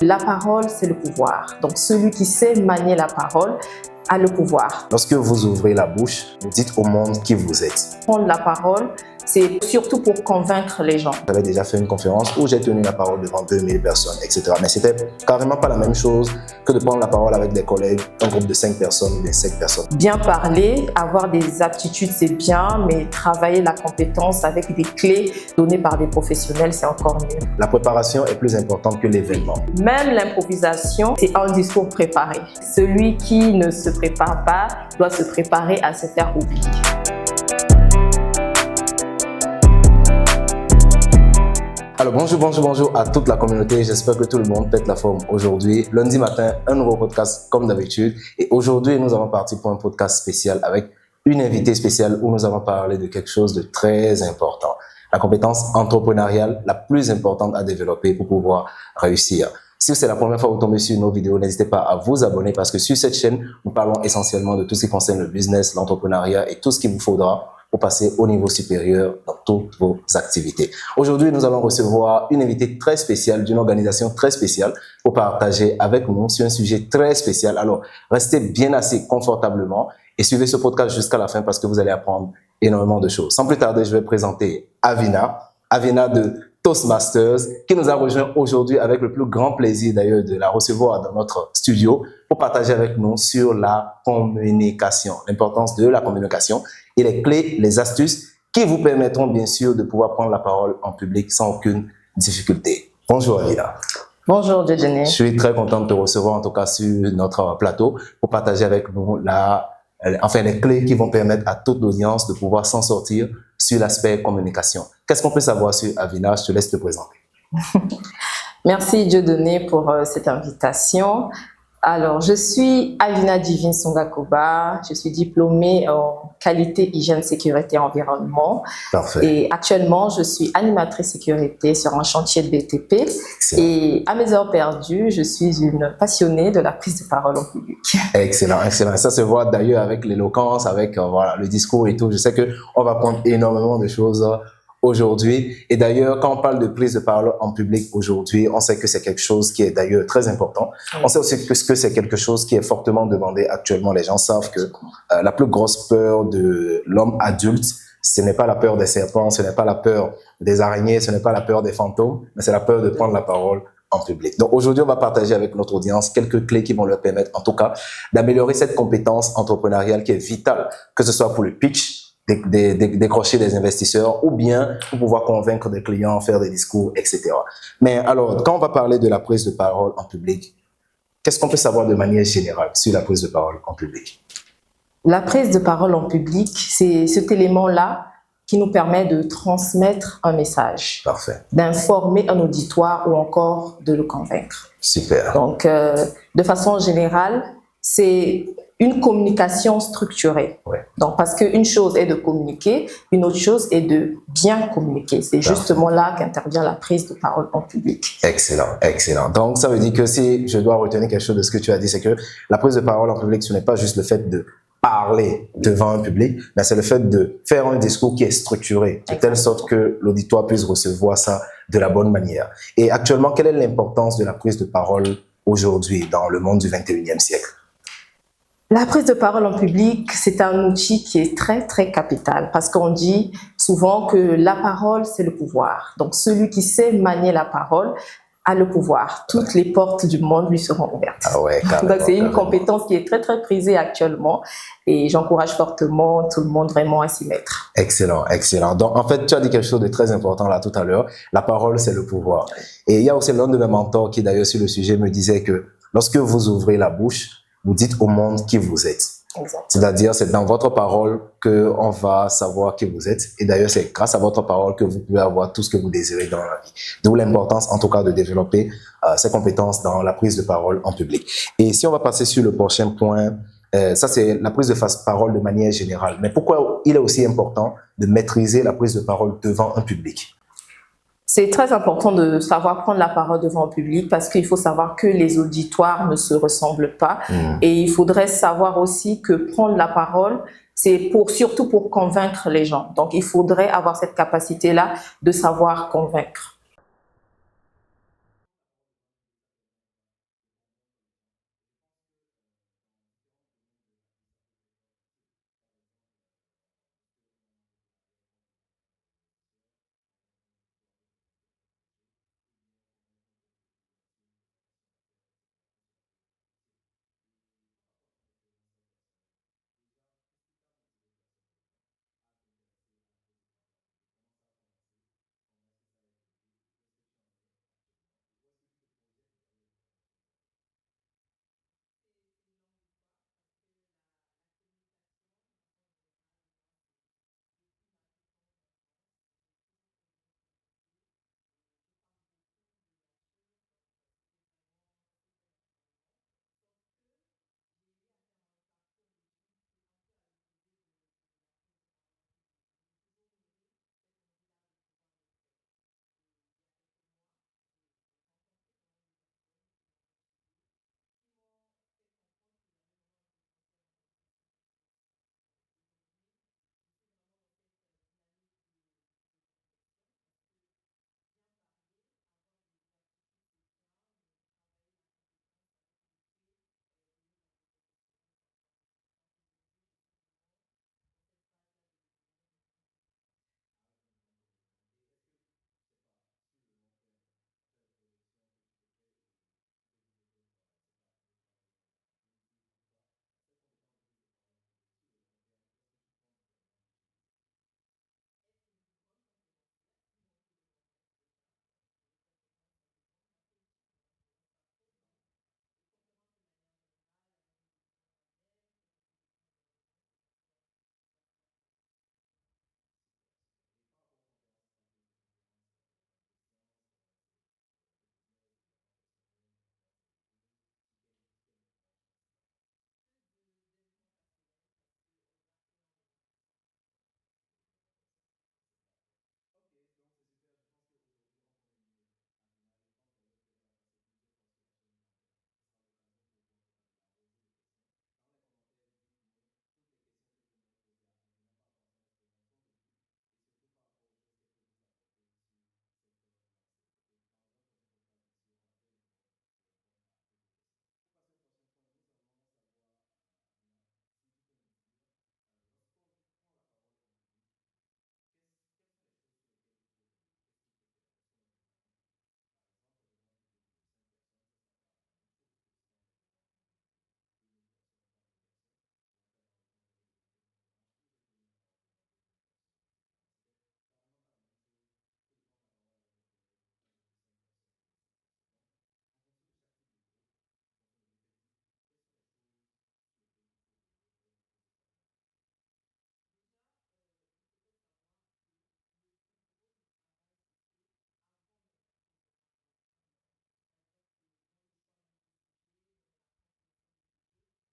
La parole, c'est le pouvoir. Donc, celui qui sait manier la parole a le pouvoir. Lorsque vous ouvrez la bouche, vous dites au monde qui vous êtes. Prendre la parole, c'est surtout pour convaincre les gens. J'avais déjà fait une conférence où j'ai tenu la parole devant 2000 personnes, etc. Mais c'était carrément pas la même chose que de prendre la parole avec des collègues, un groupe de 5 personnes, des 5 personnes. Bien parler, avoir des aptitudes, c'est bien, mais travailler la compétence avec des clés données par des professionnels, c'est encore mieux. La préparation est plus importante que l'événement. Même l'improvisation, c'est un discours préparé. Celui qui ne se prépare pas doit se préparer à se faire oublier. Alors bonjour à toute la communauté, j'espère que tout le monde pète la forme aujourd'hui. Lundi matin, un nouveau podcast comme d'habitude. Et aujourd'hui, nous allons partir pour un podcast spécial avec une invitée spéciale où nous allons parler de quelque chose de très important. La compétence entrepreneuriale la plus importante à développer pour pouvoir réussir. Si c'est la première fois que vous tombez sur nos vidéos, n'hésitez pas à vous abonner parce que sur cette chaîne, nous parlons essentiellement de tout ce qui concerne le business, l'entrepreneuriat et tout ce qu'il vous faudra pour passer au niveau supérieur dans toutes vos activités. Aujourd'hui, nous allons recevoir une invitée très spéciale d'une organisation très spéciale pour partager avec nous sur un sujet très spécial. Alors, restez bien assis confortablement et suivez ce podcast jusqu'à la fin parce que vous allez apprendre énormément de choses. Sans plus tarder, je vais présenter Avina de Toastmasters, qui nous a rejoint aujourd'hui avec le plus grand plaisir d'ailleurs de la recevoir dans notre studio pour partager avec nous sur la communication, l'importance de la communication et les clés, les astuces qui vous permettront bien sûr de pouvoir prendre la parole en public sans aucune difficulté. Bonjour Avina. Bonjour Dieudonné. Je suis très content de te recevoir en tout cas sur notre plateau pour partager avec nous les clés qui vont permettre à toute l'audience de pouvoir s'en sortir sur l'aspect communication. Qu'est-ce qu'on peut savoir sur Avina? Je te laisse te présenter. Merci Dieudonné pour cette invitation. Alors, je suis Avina Divine Songakoba, je suis diplômée en qualité, hygiène, sécurité, environnement. Parfait. Et actuellement, je suis animatrice sécurité sur un chantier de BTP. Excellent. Et à mes heures perdues, je suis une passionnée de la prise de parole en public. Excellent, excellent. Ça se voit d'ailleurs avec l'éloquence, avec le discours et tout. Je sais qu'on va prendre énormément de choses aujourd'hui. Et d'ailleurs, quand on parle de prise de parole en public aujourd'hui, on sait que c'est quelque chose qui est d'ailleurs très important. Oui. On sait aussi que c'est quelque chose qui est fortement demandé actuellement. Les gens savent que la plus grosse peur de l'homme adulte, ce n'est pas la peur des serpents, ce n'est pas la peur des araignées, ce n'est pas la peur des fantômes, mais c'est la peur de prendre la parole en public. Donc aujourd'hui, on va partager avec notre audience quelques clés qui vont leur permettre, en tout cas, d'améliorer cette compétence entrepreneuriale qui est vitale, que ce soit pour le pitch, décrocher des investisseurs ou bien pour pouvoir convaincre des clients, faire des discours, etc. Mais alors, quand on va parler de la prise de parole en public, qu'est-ce qu'on peut savoir de manière générale sur la prise de parole en public? La prise de parole en public, c'est cet élément-là qui nous permet de transmettre un message, d'informer un auditoire ou encore de le convaincre. Super. Donc, de façon générale, c'est une communication structurée. Ouais. Donc, parce qu'une chose est de communiquer, une autre chose est de bien communiquer. C'est justement là qu'intervient la prise de parole en public. Excellent, excellent. Donc, ça veut dire que si je dois retenir quelque chose de ce que tu as dit, c'est que la prise de parole en public, ce n'est pas juste le fait de parler devant un public, mais c'est le fait de faire un discours qui est structuré, de telle sorte que l'auditoire puisse recevoir ça de la bonne manière. Et actuellement, quelle est l'importance de la prise de parole aujourd'hui dans le monde du 21e siècle? La prise de parole en public, c'est un outil qui est très, très capital parce qu'on dit souvent que la parole, c'est le pouvoir. Donc, celui qui sait manier la parole a le pouvoir. Toutes les portes du monde lui seront ouvertes. Ah ouais, carrément, donc, c'est une compétence qui est très, très prisée actuellement et j'encourage fortement tout le monde vraiment à s'y mettre. Excellent, excellent. Donc, en fait, tu as dit quelque chose de très important là tout à l'heure. La parole, c'est le pouvoir. Et il y a aussi l'un de mes mentors qui, d'ailleurs, sur le sujet, me disait que lorsque vous ouvrez la bouche, vous dites au monde qui vous êtes. C'est-à-dire, c'est dans votre parole qu'on va savoir qui vous êtes. Et d'ailleurs, c'est grâce à votre parole que vous pouvez avoir tout ce que vous désirez dans la vie. D'où l'importance, en tout cas, de développer ces compétences dans la prise de parole en public. Et si on va passer sur le prochain point, ça, c'est la prise de parole de manière générale. Mais pourquoi il est aussi important de maîtriser la prise de parole devant un public? C'est très important de savoir prendre la parole devant le public parce qu'il faut savoir que les auditoires ne se ressemblent pas. Et il faudrait savoir aussi que prendre la parole, c'est surtout pour convaincre les gens. Donc, il faudrait avoir cette capacité-là de savoir convaincre.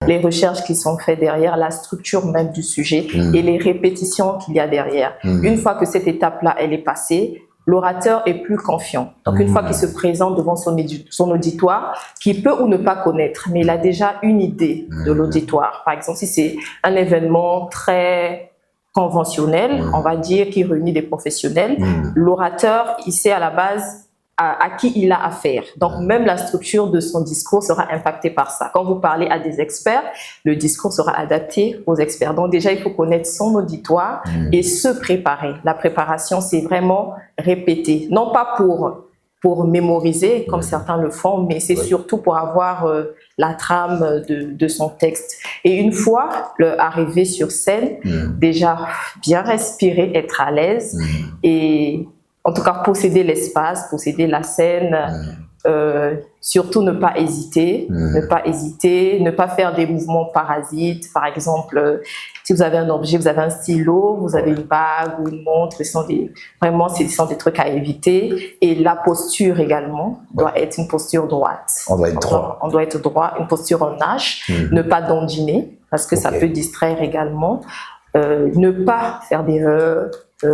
les recherches qui sont faites derrière, la structure même du sujet et les répétitions qu'il y a derrière. Une fois que cette étape-là, elle est passée, l'orateur est plus confiant. Donc, une fois qu'il se présente devant son auditoire, qu'il peut ou ne pas connaître, mais il a déjà une idée de l'auditoire. Par exemple, si c'est un événement très conventionnel, on va dire, qui réunit des professionnels, l'orateur, il sait à la base à qui il a affaire. Donc, même la structure de son discours sera impactée par ça. Quand vous parlez à des experts, le discours sera adapté aux experts. Donc, déjà, il faut connaître son auditoire et se préparer. La préparation, c'est vraiment répéter. Non pas pour mémoriser, comme certains le font, mais c'est surtout pour avoir la trame de son texte. Et une fois arrivé sur scène, déjà, bien respirer, être à l'aise et en tout cas, posséder l'espace, posséder la scène, surtout ne pas hésiter, ne pas faire des mouvements parasites. Par exemple, si vous avez un objet, vous avez un stylo, vous avez une bague ou une montre, ce sont des trucs à éviter. Et la posture également doit être une posture droite. On doit être droit. On doit être droit, une posture en H, ne pas dandiner, parce que ça peut distraire également. Ne pas faire des ça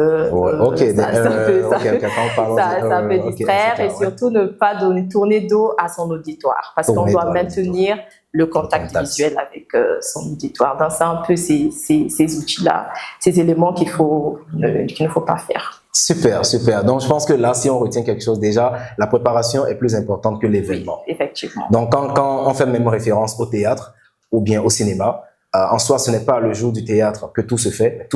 peut distraire et surtout ne pas tourner dos à son auditoire parce qu'on doit maintenir le contact visuel avec son auditoire. Donc, c'est un peu ces outils-là, ces éléments qu'il ne faut pas faire. Super, super. Donc, je pense que là, si on retient quelque chose, déjà, la préparation est plus importante que l'événement. Oui, effectivement. Donc, quand on fait même référence au théâtre ou bien au cinéma, en soi, ce n'est pas le jour du théâtre que tout se fait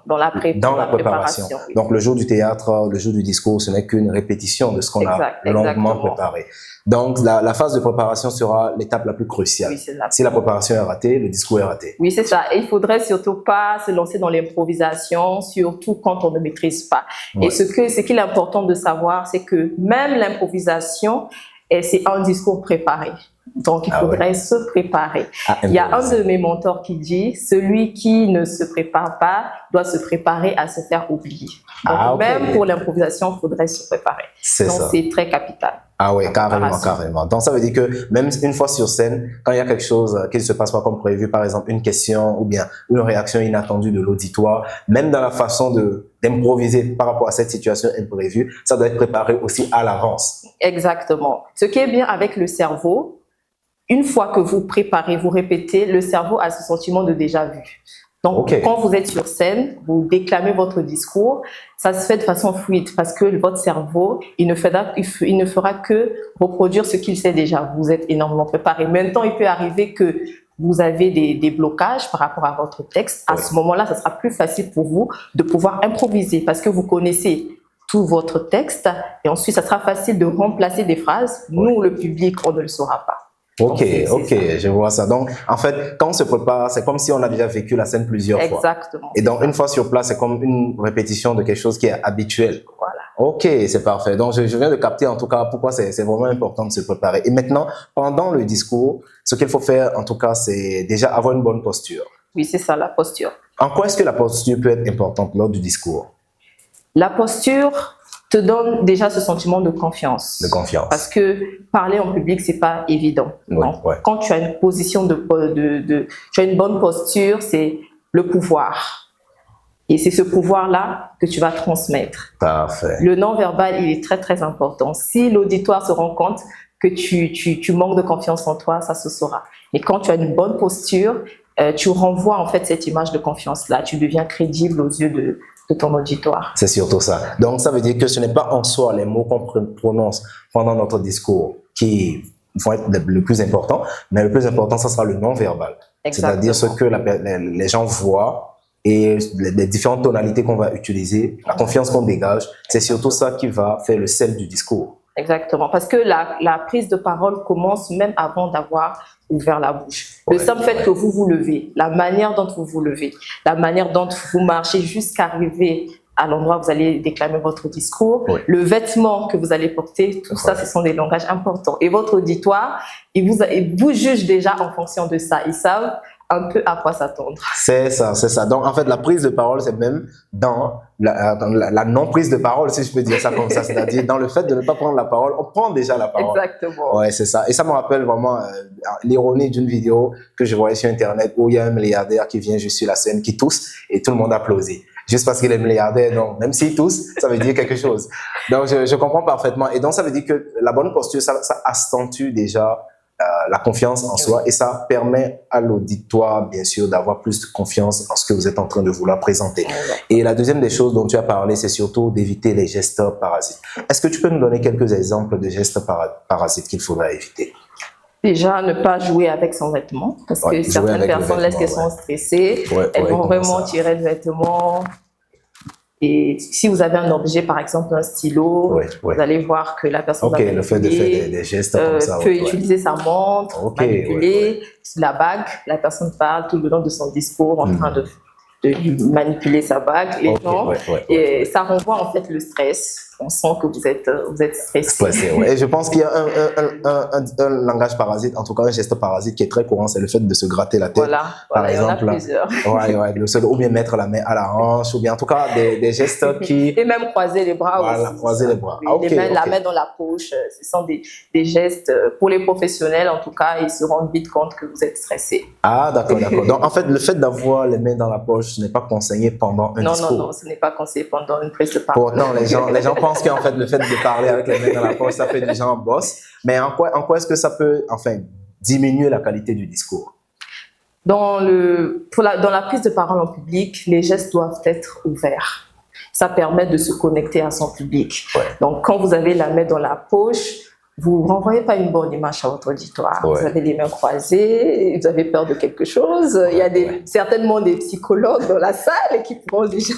dans la préparation. Oui. Donc, le jour du théâtre, le jour du discours, ce n'est qu'une répétition de ce qu'on a longuement préparé. Donc, la phase de préparation sera l'étape la plus cruciale. Oui, si la préparation est ratée, le discours est raté. Oui, c'est ça. Et il faudrait surtout pas se lancer dans l'improvisation, surtout quand on ne maîtrise pas. Ouais. Et ce qu'il est important de savoir, c'est que même l'improvisation, c'est un discours préparé. Donc, il faudrait se préparer. Il y a un de mes mentors qui dit, celui qui ne se prépare pas doit se préparer à se faire oublier. Donc, même pour l'improvisation, il faudrait se préparer. Donc, c'est très capital. Ah oui, carrément. Donc, ça veut dire que même une fois sur scène, quand il y a quelque chose qui ne se passe pas comme prévu, par exemple une question ou bien une réaction inattendue de l'auditoire, même dans la façon d'improviser par rapport à cette situation imprévue, ça doit être préparé aussi à l'avance. Exactement. Ce qui est bien avec le cerveau, une fois que vous préparez, vous répétez, le cerveau a ce sentiment de déjà vu. Donc, quand vous êtes sur scène, vous déclamez votre discours, ça se fait de façon fluide parce que votre cerveau, il ne fera que reproduire ce qu'il sait déjà. Vous êtes énormément préparé. Maintenant, il peut arriver que vous avez des blocages par rapport à votre texte. À ce moment-là, ça sera plus facile pour vous de pouvoir improviser parce que vous connaissez tout votre texte et ensuite, ça sera facile de remplacer des phrases. Nous, le public, on ne le saura pas. Ok, je vois ça. Donc, en fait, quand on se prépare, c'est comme si on a déjà vécu la scène plusieurs fois. Exactement. Et donc, une fois sur place, c'est comme une répétition de quelque chose qui est habituel. Voilà. Ok, c'est parfait. Donc, je viens de capter en tout cas pourquoi c'est vraiment important de se préparer. Et maintenant, pendant le discours, ce qu'il faut faire en tout cas, c'est déjà avoir une bonne posture. Oui, c'est ça, la posture. En quoi est-ce que la posture peut être importante lors du discours? La posture te donne déjà ce sentiment de confiance. De confiance. Parce que parler en public, c'est pas évident. Quand tu as une position tu as une bonne posture, c'est le pouvoir. Et c'est ce pouvoir-là que tu vas transmettre. Parfait. Le non-verbal, il est très, très important. Si l'auditoire se rend compte que tu manques de confiance en toi, ça se saura. Et quand tu as une bonne posture, tu renvoies en fait cette image de confiance-là. Tu deviens crédible aux yeux de ton auditoire. C'est surtout ça. Donc, ça veut dire que ce n'est pas en soi les mots qu'on prononce pendant notre discours qui vont être le plus important, mais le plus important, ça sera le non-verbal. C'est-à-dire ce que les gens voient et les différentes tonalités qu'on va utiliser, la confiance qu'on dégage, c'est surtout ça qui va faire le sel du discours. Exactement, parce que la prise de parole commence même avant d'avoir ouvert la bouche. Le simple fait que vous vous levez, la manière dont vous vous levez, la manière dont vous marchez jusqu'à arriver à l'endroit où vous allez déclamer votre discours, le vêtement que vous allez porter, tout ça, ce sont des langages importants. Et votre auditoire, il vous juge déjà en fonction de ça. Ils savent un peu à quoi s'attendre. C'est ça, c'est ça. Donc, en fait, la prise de parole, c'est même dans la non-prise de parole, si je peux dire ça comme ça. C'est-à-dire, dans le fait de ne pas prendre la parole, on prend déjà la parole. Exactement. Ouais, c'est ça. Et ça me rappelle vraiment l'ironie d'une vidéo que je voyais sur Internet où il y a un milliardaire qui vient juste sur la scène, qui tousse et tout le monde applaudit. Juste parce qu'il est milliardaire, donc même s'il tousse, ça veut dire quelque chose. Donc, je comprends parfaitement. Et donc, ça veut dire que la bonne posture, ça accentue déjà la confiance en soi et ça permet à l'auditoire, bien sûr, d'avoir plus de confiance en ce que vous êtes en train de vouloir présenter. Et la deuxième des choses dont tu as parlé, c'est surtout d'éviter les gestes parasites. Est-ce que tu peux nous donner quelques exemples de gestes parasites qu'il faudra éviter? Déjà, ne pas jouer avec son vêtement, parce que certaines personnes, lorsqu'elles sont stressées, elles vont vraiment tirer le vêtement. Et si vous avez un objet, par exemple un stylo, vous allez voir que la personne le fait de faire des gestes comme ça, peut utiliser sa montre, manipuler la bague. La personne parle tout le long de son discours en train de manipuler sa bague. Les gens, et ça renvoie en fait le stress. On sent que vous êtes stressé. Et je pense qu'il y a un langage parasite, en tout cas un geste parasite qui est très courant, c'est le fait de se gratter la tête. Par exemple, il y en a plusieurs. Ou bien mettre la main à la hanche, ou bien en tout cas des gestes qui... Et même croiser les bras aussi. Croiser les bras. La main dans la poche, ce sont des gestes, pour les professionnels en tout cas, ils se rendent vite compte que vous êtes stressé. Ah, d'accord. Donc en fait, le fait d'avoir les mains dans la poche n'est pas conseillé pendant un discours. Non, ce n'est pas conseillé pendant une prise de parole. Pourtant, les gens pensent qu'en fait, le fait de parler avec les mains dans la poche, ça fait des gens boss. Mais en quoi est-ce que ça peut, enfin, diminuer la qualité du discours? Dans la prise de parole en public, les gestes doivent être ouverts. Ça permet de se connecter à son public. Donc, quand vous avez la main dans la poche, vous ne renvoyez pas une bonne image à votre auditoire. Vous avez les mains croisées, vous avez peur de quelque chose. Il y a certainement des psychologues dans la salle qui pourront déjà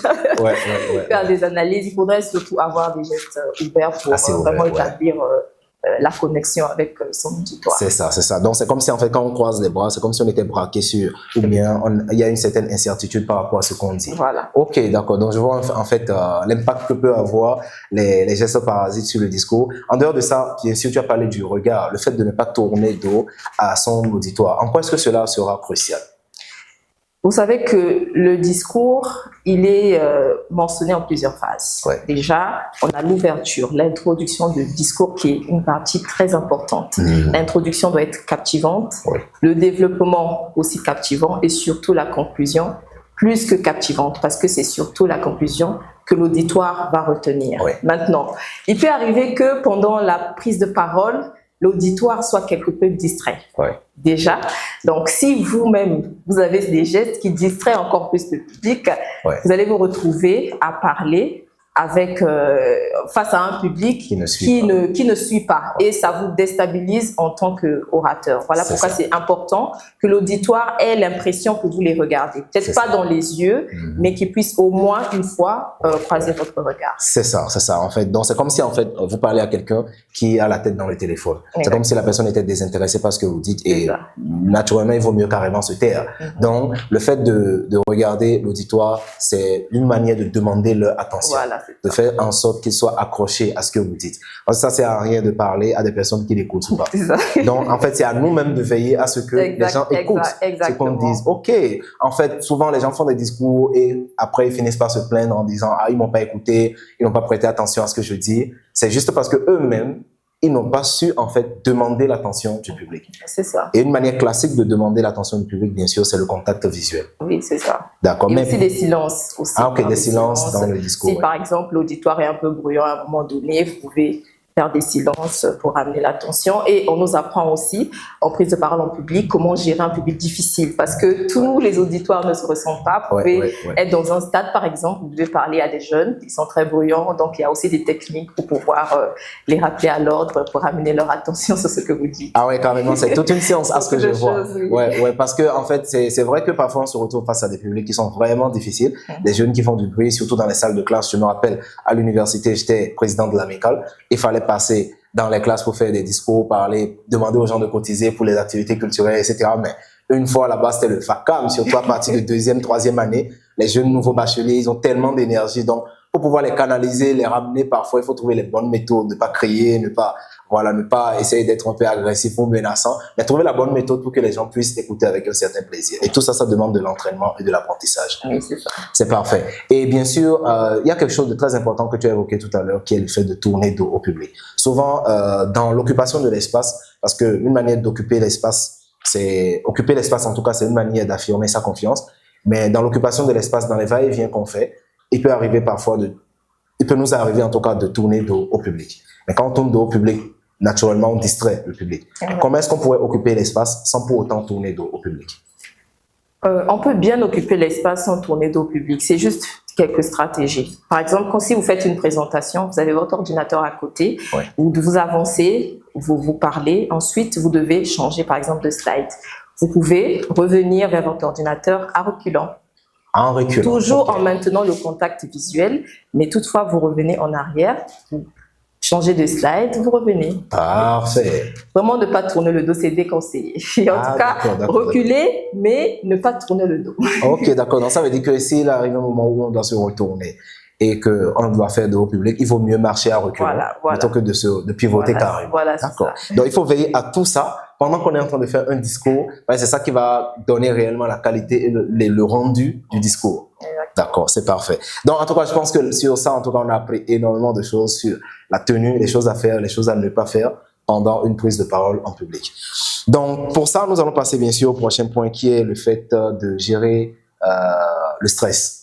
faire des analyses. Il faudrait surtout avoir des gestes ouverts pour vraiment établir la connexion avec son auditoire. C'est ça. Donc, c'est comme si, en fait, quand on croise les bras, c'est comme si on était braqué sur, ou bien il y a une certaine incertitude par rapport à ce qu'on dit. Voilà. Ok, d'accord. Donc, je vois, en fait, l'impact que peut avoir les gestes parasites sur le discours. En dehors de ça, bien sûr, tu as parlé du regard, le fait de ne pas tourner dos à son auditoire. En quoi est-ce que cela sera crucial? Vous savez que le discours, il est mentionné en plusieurs phases. Déjà, on a l'ouverture, l'introduction du discours qui est une partie très importante. L'introduction doit être captivante, le développement aussi captivant et surtout la conclusion plus que captivante parce que c'est surtout la conclusion que l'auditoire va retenir. Maintenant, il peut arriver que pendant la prise de parole, l'auditoire soit quelque peu distrait. Déjà, donc si vous-même, vous avez des gestes qui distraient encore plus le public, vous allez vous retrouver à parler avec, face à un public qui ne suit pas. Et ça vous déstabilise en tant qu'orateur. Voilà pourquoi c'est important que l'auditoire ait l'impression que vous les regardez. Peut-être pas dans les yeux, mais qu'il puisse au moins une fois croiser votre regard. C'est ça, en fait. Donc, c'est comme si, en fait, vous parlez à quelqu'un qui a la tête dans le téléphone. C'est comme si la personne était désintéressée par ce que vous dites et naturellement, il vaut mieux carrément se taire. Donc, le fait de regarder l'auditoire, c'est une manière de demander leur attention. De faire en sorte qu'ils soient accrochés à ce que vous dites. Parce que ça sert à rien de parler à des personnes qui n'écoutent pas. Donc, en fait, c'est à nous-mêmes de veiller à ce que les gens écoutent ce qu'on dise. Ok. En fait, souvent, les gens font des discours et après, ils finissent par se plaindre en disant « Ah, ils m'ont pas écouté, ils n'ont pas prêté attention à ce que je dis. » C'est juste parce que eux-mêmes, ils n'ont pas su, en fait, demander l'attention du public. C'est ça. Et une manière classique de demander l'attention du public, bien sûr, c'est le contact visuel. Oui, c'est ça. D'accord. Et aussi des silences. Aussi, des silences dans le discours. Si, par exemple, l'auditoire est un peu bruyant à un moment donné, vous pouvez faire des silences pour amener l'attention. Et on nous apprend aussi, en prise de parole en public, comment gérer un public difficile. Parce que tous les auditoires ne se ressemblent pas. Vous pouvez être dans un stade, par exemple, vous devez parler à des jeunes qui sont très bruyants. Donc, il y a aussi des techniques pour pouvoir les rappeler à l'ordre, pour amener leur attention sur ce que vous dites. Ah ouais, carrément, c'est toute une science à ce que je vois. Parce que, en fait, c'est vrai que parfois, on se retrouve face à des publics qui sont vraiment difficiles. Des jeunes qui font du bruit, surtout dans les salles de classe. Je me rappelle, à l'université, j'étais président de l'amicale. Il fallait passer dans les classes pour faire des discours, parler, demander aux gens de cotiser pour les activités culturelles, etc. Mais une fois là-bas, c'était le FACAM, surtout à partir de deuxième, troisième année. Les jeunes nouveaux bacheliers, ils ont tellement d'énergie. Donc, pour pouvoir les canaliser, les ramener, parfois, il faut trouver les bonnes méthodes, ne pas crier, ne pas... voilà, ne pas essayer d'être un peu agressif ou menaçant, mais trouver la bonne méthode pour que les gens puissent écouter avec un certain plaisir. Et tout ça, ça demande de l'entraînement et de l'apprentissage. Oui, c'est ça. C'est parfait. Et bien sûr, il y a quelque chose de très important que tu as évoqué tout à l'heure, qui est le fait de tourner dos au public. Souvent, dans l'occupation de l'espace, parce qu'une manière d'occuper l'espace, occuper l'espace en tout cas, c'est une manière d'affirmer sa confiance, mais dans l'occupation de l'espace, dans les va-et-vient qu'on fait, il peut nous arriver en tout cas de tourner dos au public. Mais quand on tourne dos au public, naturellement, on distrait le public. Comment est-ce qu'on pourrait occuper l'espace sans pour autant tourner dos au public? On peut bien occuper l'espace sans tourner dos au public. C'est juste quelques stratégies. Par exemple, si vous faites une présentation, vous avez votre ordinateur à côté, vous avancez, vous parlez, ensuite vous devez changer par exemple de slide. Vous pouvez revenir vers votre ordinateur en reculant. En reculant. Toujours en maintenant le contact visuel, mais toutefois vous revenez en arrière, vous changez de slide, vous revenez. Parfait. Vraiment ne pas tourner le dos, c'est déconseillé. En tout cas, reculer, mais ne pas tourner le dos. Ok, d'accord. Donc ça veut dire que s'il arrive un moment où on doit se retourner et qu'on doit faire dos au public, il vaut mieux marcher à reculons plutôt que de pivoter carrément. Voilà, d'accord. Donc il faut veiller à tout ça pendant qu'on est en train de faire un discours. C'est ça qui va donner réellement la qualité et le rendu du discours. D'accord, c'est parfait. Donc en tout cas, je pense que sur ça, en tout cas, on a appris énormément de choses sur la tenue, les choses à faire, les choses à ne pas faire pendant une prise de parole en public. Donc pour ça, nous allons passer bien sûr au prochain point qui est le fait de gérer le stress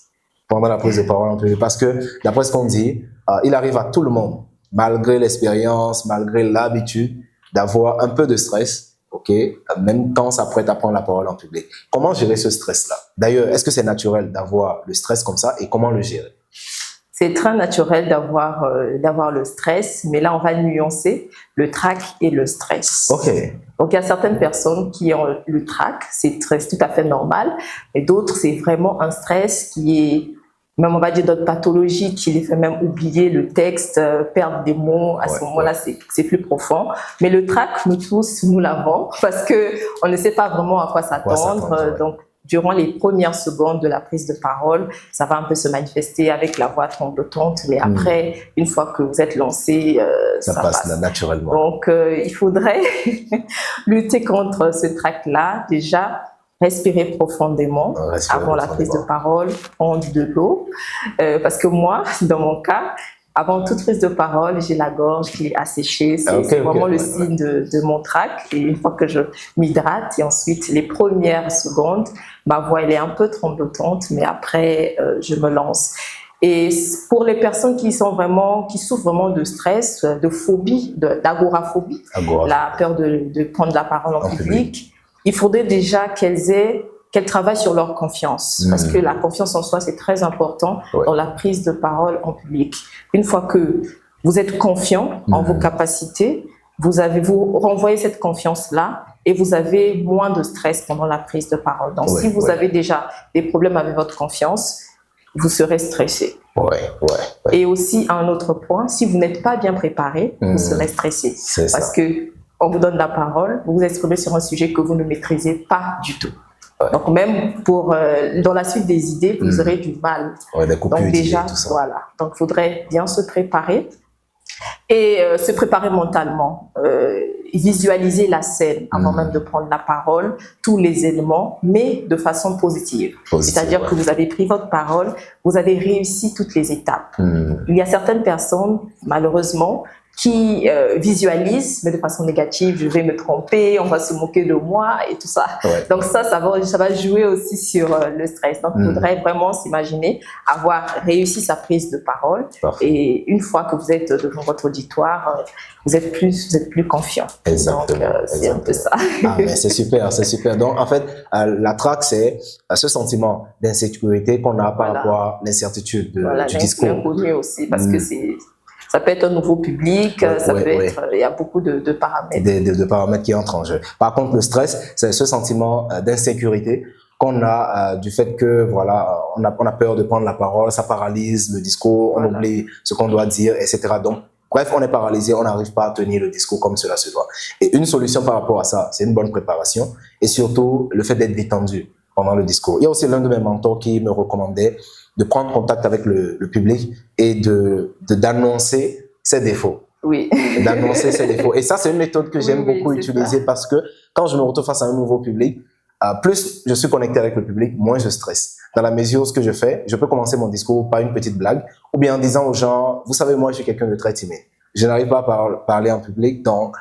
pendant la prise de parole en public. Parce que d'après ce qu'on dit, il arrive à tout le monde, malgré l'expérience, malgré l'habitude, d'avoir un peu de stress, même quand on s'apprête à prendre la parole en public. Comment gérer ce stress-là? D'ailleurs, est-ce que c'est naturel d'avoir le stress comme ça et comment le gérer? C'est très naturel d'avoir le stress, mais là, on va nuancer le trac et le stress. Ok. Donc, il y a certaines personnes qui ont le trac, c'est tout à fait normal, et d'autres, c'est vraiment un stress qui est, même on va dire d'autres pathologies, qui les fait même oublier le texte, perdre des mots. À ce moment-là, c'est plus profond. Mais le trac, nous tous, nous l'avons parce que on ne sait pas vraiment à quoi s'attendre. Donc, durant les premières secondes de la prise de parole, ça va un peu se manifester avec la voix tremblotante. Mais après, une fois que vous êtes lancé, ça passe naturellement. Donc, il faudrait lutter contre ce trac-là. Déjà, respirer profondément avant la prise de parole, prendre de l'eau. Parce que moi, dans mon cas, avant toute prise de parole, j'ai la gorge qui est asséchée. C'est vraiment le signe de mon trac. Et une fois que je m'hydrate, et ensuite, les premières secondes, ma voix elle est un peu tremblotante, mais après, je me lance. Et pour les personnes qui souffrent vraiment de stress, de phobie, d'agoraphobie, la peur de prendre la parole en public, il faudrait déjà qu'elles travaillent sur leur confiance. Parce que la confiance en soi, c'est très important dans la prise de parole en public. Une fois que vous êtes confiant en vos capacités, vous renvoyez cette confiance-là et vous avez moins de stress pendant la prise de parole. Donc, si vous avez déjà des problèmes avec votre confiance, vous serez stressé. Et aussi, un autre point, si vous n'êtes pas bien préparé, vous serez stressé. Parce que on vous donne la parole, vous vous exprimez sur un sujet que vous ne maîtrisez pas du tout. Donc même dans la suite des idées, vous aurez du mal. Donc déjà, voilà. Donc il faudrait bien se préparer et se préparer mentalement, visualiser la scène avant même de prendre la parole, tous les éléments, mais de façon positive. C'est-à-dire que vous avez pris votre parole, vous avez réussi toutes les étapes. Il y a certaines personnes, malheureusement, qui visualisent, mais de façon négative, je vais me tromper, on va se moquer de moi et tout ça. Donc ça va jouer aussi sur le stress. Donc il faudrait vraiment s'imaginer avoir réussi sa prise de parole. Et une fois que vous êtes devant votre auditoire, vous êtes plus confiant. Exactement. Donc c'est un peu ça. Mais c'est super, c'est super. Donc en fait, la trac, c'est ce sentiment d'insécurité qu'on a par rapport à l'incertitude du discours. L'inconnu aussi, parce que ça peut être un nouveau public, ça peut être, il y a beaucoup de paramètres. De paramètres qui entrent en jeu. Par contre, le stress, c'est ce sentiment d'insécurité qu'on a du fait que, voilà, on a peur de prendre la parole, ça paralyse le discours, on oublie ce qu'on doit dire, etc. Donc, bref, on est paralysé, on n'arrive pas à tenir le discours comme cela se doit. Et une solution par rapport à ça, c'est une bonne préparation et surtout le fait d'être détendu pendant le discours. Il y a aussi l'un de mes mentors qui me recommandait de prendre contact avec le public et d'annoncer ses défauts. Oui. D'annoncer ses défauts. Et ça, c'est une méthode que j'aime beaucoup utiliser parce que quand je me retrouve face à un nouveau public, plus je suis connecté avec le public, moins je stresse. Dans la mesure où ce que je fais, je peux commencer mon discours par une petite blague ou bien en disant aux gens, vous savez, moi, je suis quelqu'un de très timide. Je n'arrive pas à parler en public, donc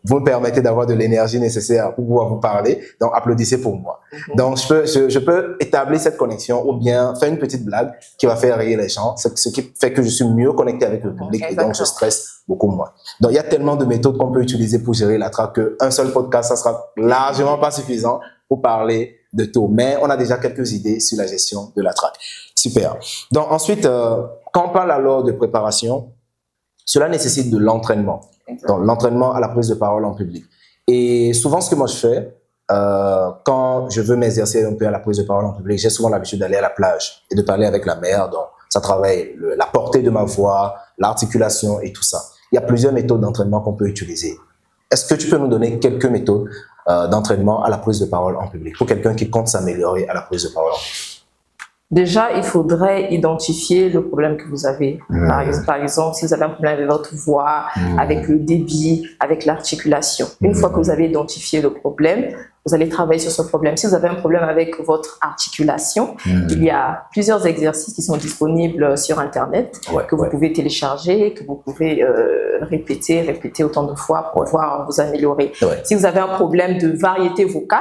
vous me permettez d'avoir de l'énergie nécessaire pour pouvoir vous parler, donc applaudissez pour moi. Donc je peux établir cette connexion ou bien faire une petite blague qui va faire rire les gens, ce qui fait que je suis mieux connecté avec le public et donc je stresse beaucoup moins. Donc il y a tellement de méthodes qu'on peut utiliser pour gérer la traque qu'un seul podcast, ça sera largement pas suffisant pour parler de tout, mais on a déjà quelques idées sur la gestion de la traque. Super. Donc ensuite, quand on parle alors de préparation, cela nécessite de l'entraînement. Donc, l'entraînement à la prise de parole en public. Et souvent, ce que moi je fais, quand je veux m'exercer un peu à la prise de parole en public, j'ai souvent l'habitude d'aller à la plage et de parler avec la mer. Donc, ça travaille la portée de ma voix, l'articulation et tout ça. Il y a plusieurs méthodes d'entraînement qu'on peut utiliser. Est-ce que tu peux nous donner quelques méthodes d'entraînement à la prise de parole en public pour quelqu'un qui compte s'améliorer à la prise de parole en public? Déjà, il faudrait identifier le problème que vous avez. Par exemple, si vous avez un problème avec votre voix, avec le débit, avec l'articulation. Une fois que vous avez identifié le problème, vous allez travailler sur ce problème. Si vous avez un problème avec votre articulation, il y a plusieurs exercices qui sont disponibles sur Internet, que vous pouvez télécharger, que vous pouvez répéter autant de fois pour pouvoir vous améliorer. Si vous avez un problème de variété vocale,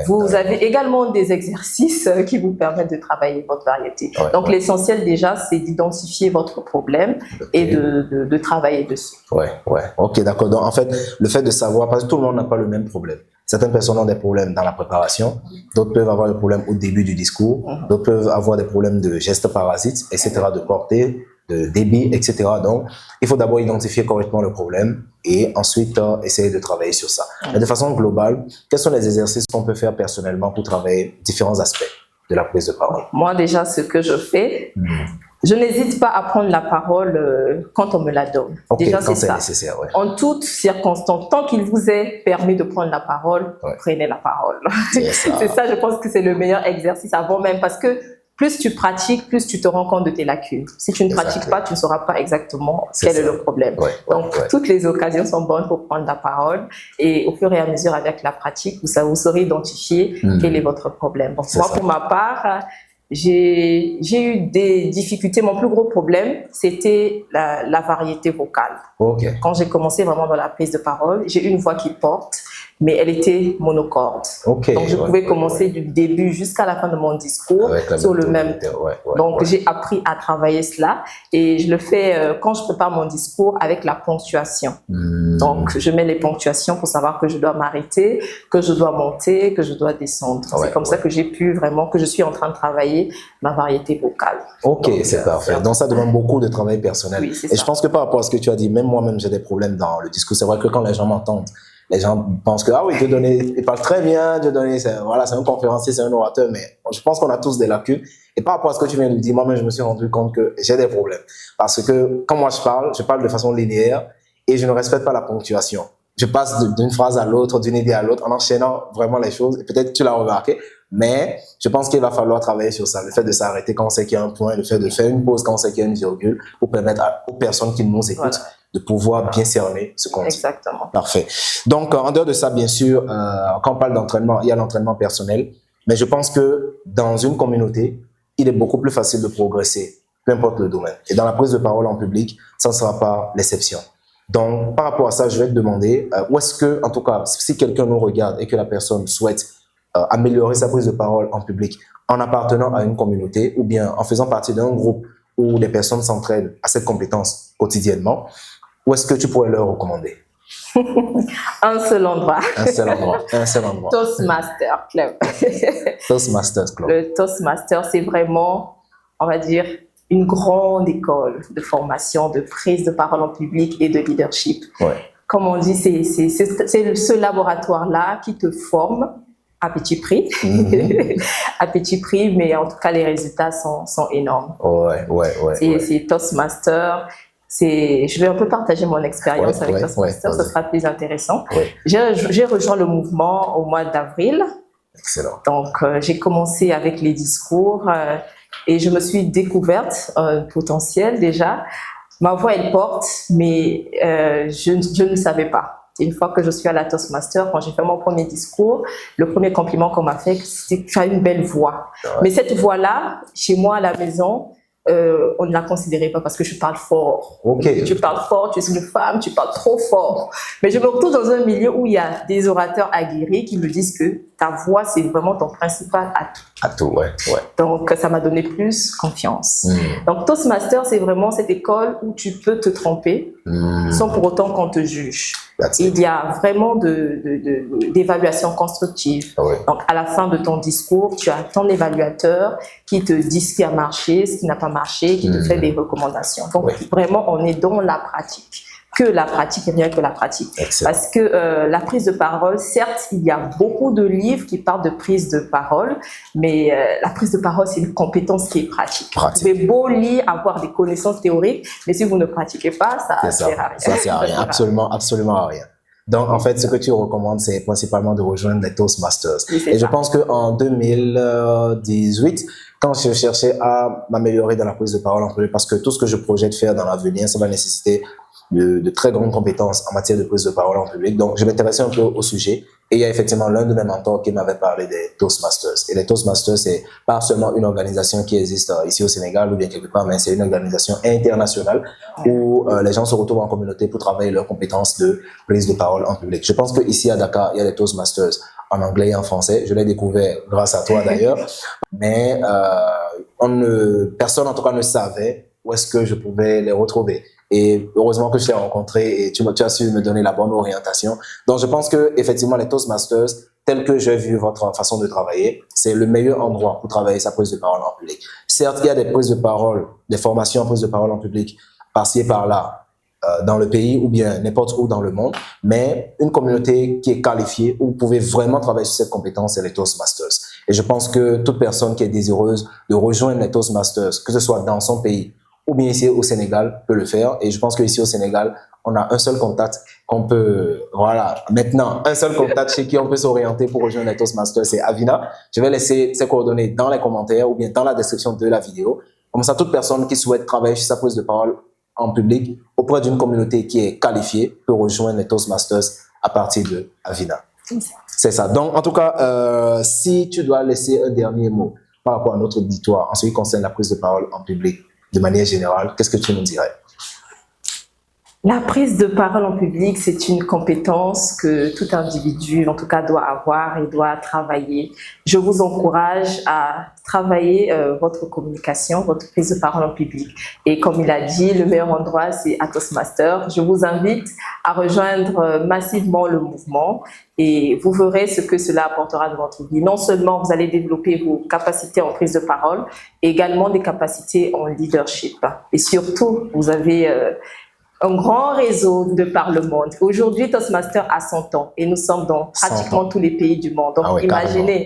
vous avez également des exercices qui vous permettent de travailler votre variété. Donc l'essentiel déjà, c'est d'identifier votre problème et de travailler dessus. Ok, d'accord. Donc en fait, le fait de savoir, parce que tout le monde n'a pas le même problème. Certaines personnes ont des problèmes dans la préparation, d'autres peuvent avoir des problèmes au début du discours, d'autres peuvent avoir des problèmes de gestes parasites, etc., de portée, de débit, etc. Donc, il faut d'abord identifier correctement le problème et ensuite essayer de travailler sur ça. Mais de façon globale, quels sont les exercices qu'on peut faire personnellement pour travailler différents aspects de la prise de parole? Moi, déjà, ce que je fais, je n'hésite pas à prendre la parole quand on me la donne. Déjà, c'est ça. Nécessaire, En toutes circonstances, tant qu'il vous est permis de prendre la parole, prenez la parole. C'est ça, je pense que c'est le meilleur exercice avant même, parce que plus tu pratiques, plus tu te rends compte de tes lacunes. Si tu ne pratiques pas, tu ne sauras pas exactement quel est le problème. Donc, toutes les occasions sont bonnes pour prendre la parole et au fur et à mesure, avec la pratique, vous saurez identifier quel est votre problème. Donc, moi, pour ma part, j'ai eu des difficultés. Mon plus gros problème, c'était la variété vocale. Quand j'ai commencé vraiment dans la prise de parole, j'ai une voix qui porte, mais elle était monocorde. Donc, je pouvais commencer du début jusqu'à la fin de mon discours sur le même ton. Donc, j'ai appris à travailler cela et je le fais quand je prépare mon discours avec la ponctuation. Donc, je mets les ponctuations pour savoir que je dois m'arrêter, que je dois monter, que je dois descendre. C'est comme ça que j'ai pu vraiment, que je suis en train de travailler ma variété vocale. C'est parfait. Donc, ça demande beaucoup de travail personnel. Et je pense que par rapport à ce que tu as dit, même moi-même, j'ai des problèmes dans le discours. C'est vrai que quand les gens m'entendent, les gens pensent que, Dieudonné, il parle très bien, Dieudonné, c'est un conférencier, c'est un orateur, mais je pense qu'on a tous des lacunes. Et par rapport à ce que tu viens de dire, moi-même, je me suis rendu compte que j'ai des problèmes. Parce que quand moi je parle de façon linéaire et je ne respecte pas la ponctuation. Je passe d'une phrase à l'autre, d'une idée à l'autre, en enchaînant vraiment les choses. Et peut-être tu l'as remarqué, mais je pense qu'il va falloir travailler sur ça. Le fait de s'arrêter quand on sait qu'il y a un point, le fait de faire une pause quand on sait qu'il y a une virgule, pour permettre aux personnes qui nous écoutent de pouvoir bien cerner ce qu'on dit. Exactement. Parfait. Donc, en dehors de ça, bien sûr, quand on parle d'entraînement, il y a l'entraînement personnel. Mais je pense que dans une communauté, il est beaucoup plus facile de progresser, peu importe le domaine. Et dans la prise de parole en public, ça ne sera pas l'exception. Donc, par rapport à ça, je vais te demander, où est-ce que, en tout cas, si quelqu'un nous regarde et que la personne souhaite améliorer sa prise de parole en public en appartenant à une communauté ou bien en faisant partie d'un groupe où les personnes s'entraînent à cette compétence quotidiennement, où est-ce que tu pourrais leur recommander? Un seul endroit. Un seul endroit. Toastmaster Club. Toastmasters Club. Le Toastmaster, c'est vraiment, on va dire, une grande école de formation, de prise de parole en public et de leadership. Comme on dit, c'est ce laboratoire-là qui te forme à petit prix. À petit prix, mais en tout cas, les résultats sont énormes. C'est Toastmaster. Je vais un peu partager mon expérience avec Toastmaster, ce sera plus intéressant. J'ai rejoint le mouvement au mois d'avril. Excellent. Donc, j'ai commencé avec les discours et je me suis découverte un potentiel déjà. Ma voix, elle porte, mais je ne savais pas. Une fois que je suis à la Toastmaster, quand j'ai fait mon premier discours, le premier compliment qu'on m'a fait, c'était que tu as une belle voix. Ouais. Mais cette voix-là, chez moi à la maison, on ne la considérait pas parce que je parle fort. Ok. Tu parles fort, tu es une femme, tu parles trop fort. Mais je me retrouve dans un milieu où il y a des orateurs aguerris qui me disent que ta voix, c'est vraiment ton principal atout. Atout, ouais. Donc, ça m'a donné plus confiance. Donc, Toastmaster, c'est vraiment cette école où tu peux te tromper sans pour autant qu'on te juge. Il y a vraiment d'évaluation constructive. Ouais. Donc, à la fin de ton discours, tu as ton évaluateur qui te dit ce qui a marché, ce qui n'a pas marché, qui te fait des recommandations. Donc, vraiment, on est dans la pratique. Que la pratique et rien que la pratique. Excellent. Parce que la prise de parole, certes, il y a beaucoup de livres qui parlent de prise de parole, mais la prise de parole, c'est une compétence qui est pratique. Vous pouvez beau lire, avoir des connaissances théoriques, mais si vous ne pratiquez pas, ça sert à rien. Ça sert à rien, absolument à rien. Donc, en fait, ce que tu recommandes, c'est principalement de rejoindre les Toastmasters. Oui, et je pense qu'en 2018, quand je cherchais à m'améliorer dans la prise de parole en public, parce que tout ce que je projette faire dans l'avenir, ça va nécessiter de très grandes compétences en matière de prise de parole en public. Donc, je m'intéressais un peu au sujet. Et il y a effectivement l'un de mes mentors qui m'avait parlé des Toastmasters. Et les Toastmasters, c'est pas seulement une organisation qui existe ici au Sénégal ou bien quelque part, mais c'est une organisation internationale où les gens se retrouvent en communauté pour travailler leurs compétences de prise de parole en public. Je pense qu'ici à Dakar, il y a les Toastmasters en anglais et en français. Je l'ai découvert grâce à toi d'ailleurs. Mais personne en tout cas ne savait où est-ce que je pouvais les retrouver. Et heureusement que je t'ai rencontré et tu as su me donner la bonne orientation. Donc, je pense que effectivement, les Toastmasters, tel que j'ai vu votre façon de travailler, c'est le meilleur endroit pour travailler sa prise de parole en public. Certes, il y a des prises de parole, des formations en prise de parole en public, par-ci et par-là, dans le pays ou bien n'importe où dans le monde, mais une communauté qui est qualifiée où vous pouvez vraiment travailler sur cette compétence, c'est les Toastmasters. Et je pense que toute personne qui est désireuse de rejoindre les Toastmasters, que ce soit dans son pays ou bien ici au Sénégal, peut le faire. Et je pense qu'ici au Sénégal, on a un seul contact qu'on peut, maintenant, un seul contact chez qui on peut s'orienter pour rejoindre les Toastmasters, c'est Avina. Je vais laisser ses coordonnées dans les commentaires ou bien dans la description de la vidéo. Comme ça, toute personne qui souhaite travailler sur sa prise de parole en public auprès d'une communauté qui est qualifiée peut rejoindre les Toastmasters à partir de Avina. C'est ça. Donc, en tout cas, si tu dois laisser un dernier mot par rapport à notre auditoire en ce qui concerne la prise de parole en public, de manière générale, qu'est-ce que tu nous dirais? La prise de parole en public, c'est une compétence que tout individu, en tout cas, doit avoir et doit travailler. Je vous encourage à travailler votre communication, votre prise de parole en public. Et comme il a dit, le meilleur endroit, c'est à Toastmaster. Je vous invite à rejoindre massivement le mouvement et vous verrez ce que cela apportera dans votre vie. Non seulement vous allez développer vos capacités en prise de parole, également des capacités en leadership. Et surtout, vous avez un grand réseau de par le monde. Aujourd'hui, Toastmaster a 100 ans et nous sommes dans pratiquement tous les pays du monde. Donc, imaginez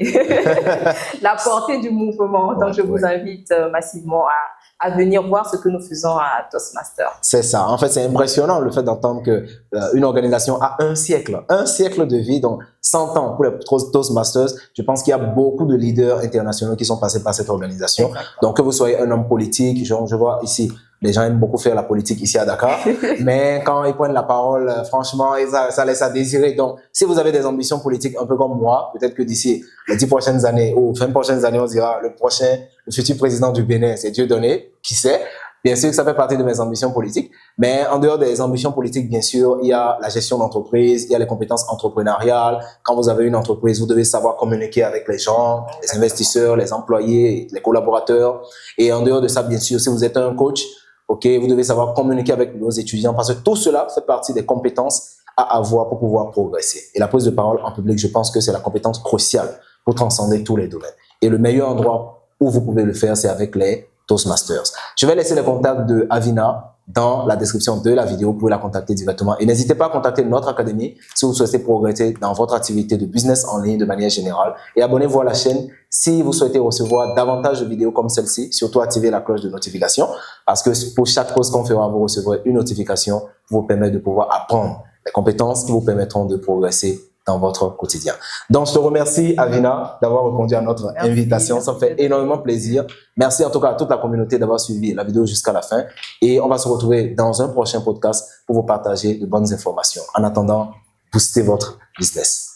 la portée du mouvement. Donc, je vous invite massivement à venir voir ce que nous faisons à Toastmaster. C'est ça. En fait, c'est impressionnant le fait d'entendre que une organisation a un siècle de vie, donc 100 ans pour les Toastmasters. Je pense qu'il y a beaucoup de leaders internationaux qui sont passés par cette organisation. Exactement. Donc, que vous soyez un homme politique, genre, je vois ici, les gens aiment beaucoup faire la politique ici à Dakar, mais quand ils prennent la parole, franchement, ça laisse à désirer. Donc, si vous avez des ambitions politiques un peu comme moi, peut-être que d'ici les 10 prochaines années ou 20 prochaines années, on dira le futur président du Bénin, c'est Dieu donné, qui sait. Bien sûr que ça fait partie de mes ambitions politiques, mais en dehors des ambitions politiques, bien sûr, il y a la gestion d'entreprise, il y a les compétences entrepreneuriales. Quand vous avez une entreprise, vous devez savoir communiquer avec les gens, les investisseurs, les employés, les collaborateurs. Et en dehors de ça, bien sûr, si vous êtes un coach, ok, vous devez savoir communiquer avec vos étudiants parce que tout cela fait partie des compétences à avoir pour pouvoir progresser. Et la prise de parole en public, je pense que c'est la compétence cruciale pour transcender tous les domaines. Et le meilleur endroit où vous pouvez le faire, c'est avec les Toastmasters. Je vais laisser le contact de Avina dans la description de la vidéo. Vous pouvez la contacter directement. Et n'hésitez pas à contacter notre académie si vous souhaitez progresser dans votre activité de business en ligne de manière générale. Et abonnez-vous à la chaîne si vous souhaitez recevoir davantage de vidéos comme celle-ci. Surtout activez la cloche de notification parce que pour chaque post qu'on fera, vous recevrez une notification pour vous permettre de pouvoir apprendre les compétences qui vous permettront de progresser dans votre quotidien. Donc, je te remercie, Avina, d'avoir répondu à notre invitation. Ça me fait énormément plaisir. Merci en tout cas à toute la communauté d'avoir suivi la vidéo jusqu'à la fin. Et on va se retrouver dans un prochain podcast pour vous partager de bonnes informations. En attendant, boostez votre business.